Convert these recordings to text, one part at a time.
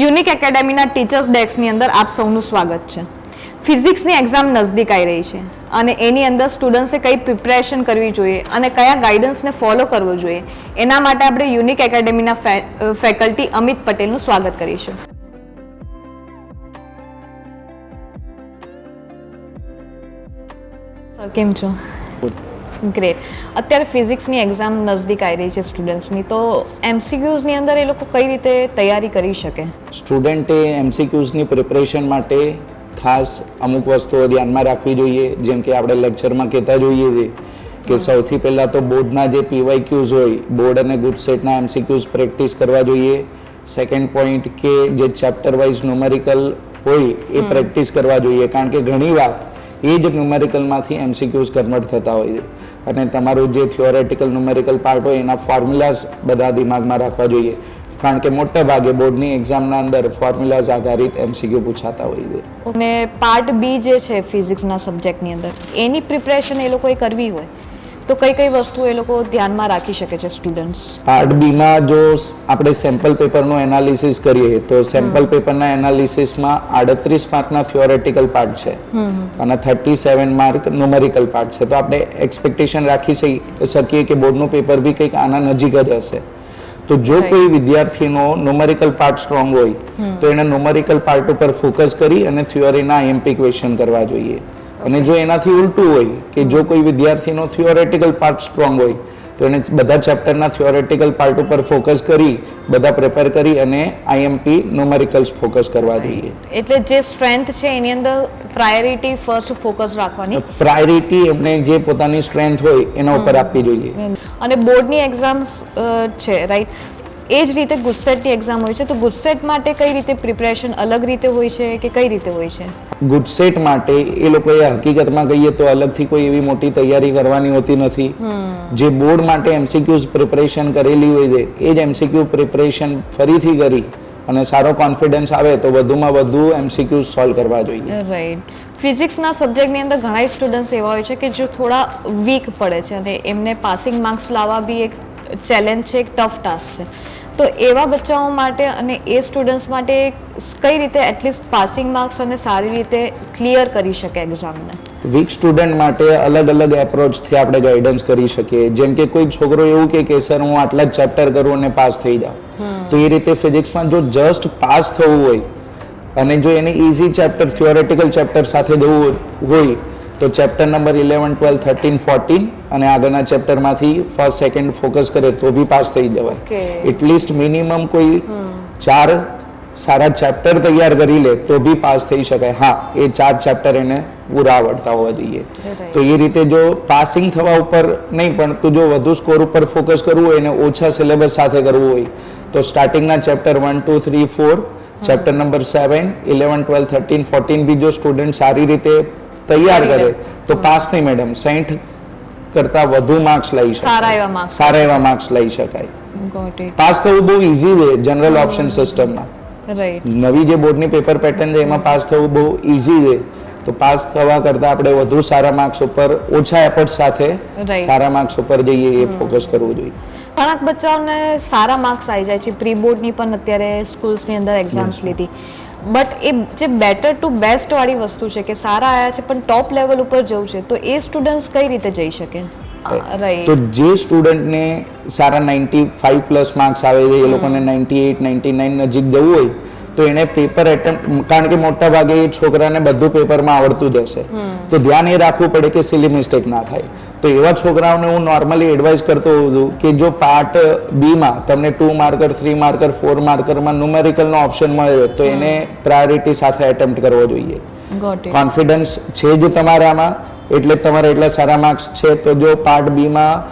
Unique એકેડેમીના teachers ડેસ્કની અંદર આપ સૌનું સ્વાગત છે. ફિઝિક્સની એક્ઝામ નજદીક આવી રહી છે અને એની અંદર સ્ટુડન્ટ્સે કઈ પ્રિપરેશન કરવી જોઈએ અને કયા ગાઈડન્સને ફોલો કરવો જોઈએ એના માટે આપણે યુનિક એકેડેમીના ફેકલ્ટી અમિત પટેલનું સ્વાગત કરીશું. સર કેમ છો? ગ્રેટ. અત્યારે ફિઝિક્સની એક્ઝામ નજદીક આવી રહી છે સ્ટુડન્ટ્સની, તો એમસીક્યુઝની અંદર એ લોકો કઈ રીતે તૈયારી કરી શકે? સ્ટુડન્ટે એમસીક્યુઝની પ્રિપરેશન માટે ખાસ અમુક વસ્તુઓ ધ્યાનમાં રાખવી જોઈએ. જેમ કે આપણે લેક્ચરમાં કહેતા જોઈએ છે કે સૌથી પહેલાં તો બોર્ડના જે પીવાયક્યુઝ હોય, બોર્ડ અને ગુડ સેટના એમસીક્યુઝ પ્રેક્ટિસ કરવા જોઈએ. સેકન્ડ પોઈન્ટ કે જે ચેપ્ટર વાઇઝ ન્યુમેરિકલ હોય એ પ્રેક્ટિસ કરવા જોઈએ, કારણ કે ઘણીવાર એ જ ન્યુમેરિકલમાંથી એમસીક્યુઝ કન્વર્ટ થતા હોય છે અને તમારું જે થિયોરેટિકલ ન્યુમેરિકલ પાર્ટ હોય એના ફોર્મ્યુલાઝ બધા દિમાગમાં રાખવા જોઈએ, કારણ કે મોટા ભાગે બોર્ડની એક્ઝામના અંદર ફોર્મ્યુલાઝ આધારિત એમસીક્યુ પૂછાતા હોય છે. અને પાર્ટ બી જે છે ફિઝિક્સના સબ્જેક્ટની અંદર એની પ્રિપરેશન એ લોકોએ કરવી હોય તો કઈ કઈ વસ્તુ એ લોકો ધ્યાનમાં રાખી શકે છે સ્ટુડન્ટ્સ? પાર્ટ બીમાં જો આપણે સેમ્પલ પેપરનું એનાલિસિસ કરીએ તો સેમ્પલ પેપરના એનાલિસિસમાં 38 માર્કના થિયોરેટિકલ પાર્ટ છે અને 37 માર્ક ન્યુમેરિકલ પાર્ટ છે. તો આપણે એક્સપેક્ટેશન રાખી શકીએ કે બોર્ડનું પેપર બી કંઈક આના નજીક જ હશે. તો જો કોઈ વિદ્યાર્થીનો ન્યુમેરિકલ પાર્ટ સ્ટ્રોંગ હોય તો એને ન્યુમેરિકલ પાર્ટ ઉપર ફોકસ કરી અને થિયોરીના આઈએમપી ક્વેશ્ચન કરવા જોઈએ. અને જો એનાથી ઉલટું હોય કે જો કોઈ વિદ્યાર્થીનો થિયોરેટિકલ પાર્ટ સ્ટ્રોંગ હોય તો એને બધા ચેપ્ટરના થિયોરેટિકલ પાર્ટ ઉપર ફોકસ કરી બધા પ્રિપેર કરી અને આઈએમપી ન્યુમેરિકલ્સ ફોકસ કરવા જોઈએ. એટલે જે સ્ટ્રેન્થ છે એની અંદર પ્રાયોરિટી ફર્સ્ટ ફોકસ રાખવાની, પ્રાયોરિટી એમને જે પોતાની સ્ટ્રેન્થ હોય એના ઉપર આપવી જોઈએ. અને બોર્ડની એક્ઝામ્સ છે રાઈટ, એ જ રીતે ગુજસેટની એક્ઝામ હોય છે, તો ગુજસેટ માટે કઈ રીતે પ્રિપરેશન અલગ રીતે હોય છે કે કઈ રીતે હોય છે? ગુજસેટ માટે એ લોકોએ હકીકતમાં કહીએ તો અલગથી કોઈ એવી મોટી તૈયારી કરવાની હોતી નથી. જે બોર્ડ માટે એમસીક્યુઝ પ્રિપરેશન કરેલી હોય છે એ જ એમસીક્યુ પ્રિપરેશન ફરીથી કરી અને સારો કોન્ફિડન્સ આવે તો વધુમાં વધુ એમસીક્યુઝ સોલ્વ કરવા જોઈએ. રાઈટ. ફિઝિક્સના સબ્જેક્ટની અંદર ઘણા સ્ટુડન્ટ્સ એવા હોય છે કે જો થોડા વીક પડે છે અને એમને પાસિંગ માર્ક્સ લાવવા બી એક ચેલેન્જ છે, એક ટફ ટાસ્ક છે. તો એવા બચ્ચાઓ માટે અને એ સ્ટુડન્ટ્સ માટે કઈ રીતે એટલીસ્ટ પાસિંગ માર્ક્સ અને સારી રીતે ક્લિયર કરી શકે એક્ઝામને? વીક સ્ટુડન્ટ માટે અલગ અલગ એપ્રોચથી આપણે ગાઈડન્સ કરી શકીએ. જેમ કે કોઈ છોકરો એવું કે સર હું આટલા જ ચેપ્ટર કરું અને પાસ થઈ જાઉં, તો એ રીતે ફિઝિક્સમાં જો જસ્ટ પાસ થવું હોય અને જો એને ઇઝી ચેપ્ટર થિયોરેટિકલ ચેપ્ટર સાથે જવું હોય તો ચેપ્ટર નંબર 11, 12, 13, 14 અને આગળના ચેપ્ટરમાંથી ફર્સ્ટ સેકન્ડ ફોકસ કરે તો બી પાસ થઈ જવાય. એટલીસ્ટ મિનિમમ કોઈ 4 સારા ચેપ્ટર તૈયાર કરી લે તો બી પાસ થઈ શકાય. હા, એ 4 ચેપ્ટર એને પૂરા આવડતા હોવા જોઈએ. તો એ રીતે જો પાસિંગ થવા ઉપર નહીં પણ તું જો વધુ સ્કોર ઉપર ફોકસ કરવું હોય અને ઓછા સિલેબસ સાથે કરવું હોય તો સ્ટાર્ટિંગના ચેપ્ટર 1, 2, 3, 4, ચેપ્ટર નંબર 7, 11, 12, 13, 14 બી જો સ્ટુડન્ટ સારી રીતે તૈયાર કરે તો પાસ નહીં મેડમ, 60 કરતા વધુ માર્ક્સ લઈ શકાય, સારા એવા માર્ક્સ લઈ શકાય. પાસ થવું બહુ ઈઝી છે જનરલ ઓપ્શન સિસ્ટમમાં. નવી જે બોર્ડની પેપર પેટર્ન છે એમાં પાસ થવું બહુ ઈઝી છે. તો પાસ થવા કરતા આપણે વધુ સારા માર્ક્સ ઉપર ઓછા એફર્ટ સાથે સારા માર્ક્સ ઉપર જઈએ એ ફોકસ કરવું જોઈએ. ઘણા બચ્ચાઓને સારા માર્ક્સ આવી જાય છે. પ્રી બોર્ડની પણ અત્યારે સ્કૂલ્સની અંદર એક્ઝામ્સ લીધી, બટ એ જે બેટર ટુ બેસ્ટ વાળી વસ્તુ છે કે સારા આવ્યા છે પણ ટોપ લેવલ ઉપર જવું છે, તો એ સ્ટુડન્ટ્સ કઈ રીતે જઈ શકે? તો જે સ્ટુડન્ટને સારા 95 પ્લસ માર્ક્સ આવે છે, એ લોકોને 98, 99 નજીક જવું હોય તો એને પેપર એટેમ્પ્ટ, કારણ કે મોટા ભાગે એ છોકરાને બધું પેપરમાં આવડતું જ હશે, તો ધ્યાન એ રાખવું પડે કે સિલી મિસ્ટેક ના થાય. તો એવા છોકરાઓને હું નોર્મલી એડવાઇસ કરતો હોઉં છું કે જો પાર્ટ બીમાં તમને 2 માર્કર, 3 માર્કર, 4 માર્કરમાં ન્યુમેરિકલનો ઓપ્શન મળે તો એને પ્રાયોરિટી સાથે એટેમ્પ્ટ કરવો જોઈએ. કોન્ફિડન્સ છે જ તમારામાં એટલે તમારે એટલા સારા માર્ક્સ છે, તો જો પાર્ટ બીમાં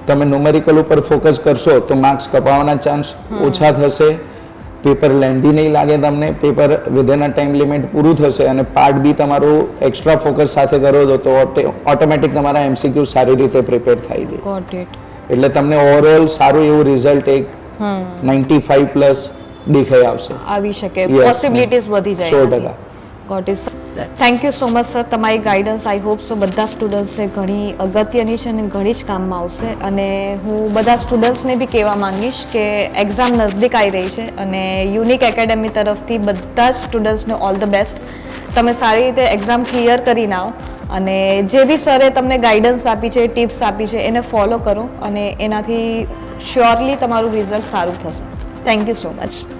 તમે ન્યુમેરિકલ ઉપર ફોકસ કરશો તો માર્ક્સ કપાવવાના ચાન્સ ઓછા થશે. પેપર લેન્ધી નહીં લાગે તમને, paper within a time limit પૂરું થશે અને પાર્ટ બી તમારું એક્સ્ટ્રા ફોકસ સાથે કરો તો ઓટોમેટિક તમારા એમસીક્યુ સારી રીતે પ્રિપેર થાય છે. એટલે તમને ઓવરઓલ સારું એવું રિઝલ્ટ એક 95 પ્લસ દેખાઈ આવશે, આવી શકે, પોસિબિલિટીઝ વધી જાય. 100%. Got it. Thank you so much sir. તમારી ગાઈડન્સ આઈ હોપ સો બધા સ્ટુડન્ટ્સને ઘણી અગત્યની છે અને ઘણી જ કામમાં આવશે. અને હું બધા સ્ટુડન્ટ્સને બી કહેવા માંગીશ કે એક્ઝામ નજદીક આવી રહી છે અને યુનિક એકેડેમી તરફથી બધા જ સ્ટુડન્ટ્સને ઓલ ધ બેસ્ટ. તમે સારી રીતે એક્ઝામ ક્લિયર કરીને આવો અને જે બી સરે તમને ગાઈડન્સ આપી છે, ટિપ્સ આપી છે એને ફોલો કરો અને એનાથી શ્યોરલી તમારું રિઝલ્ટ સારું થશે. Thank you so much.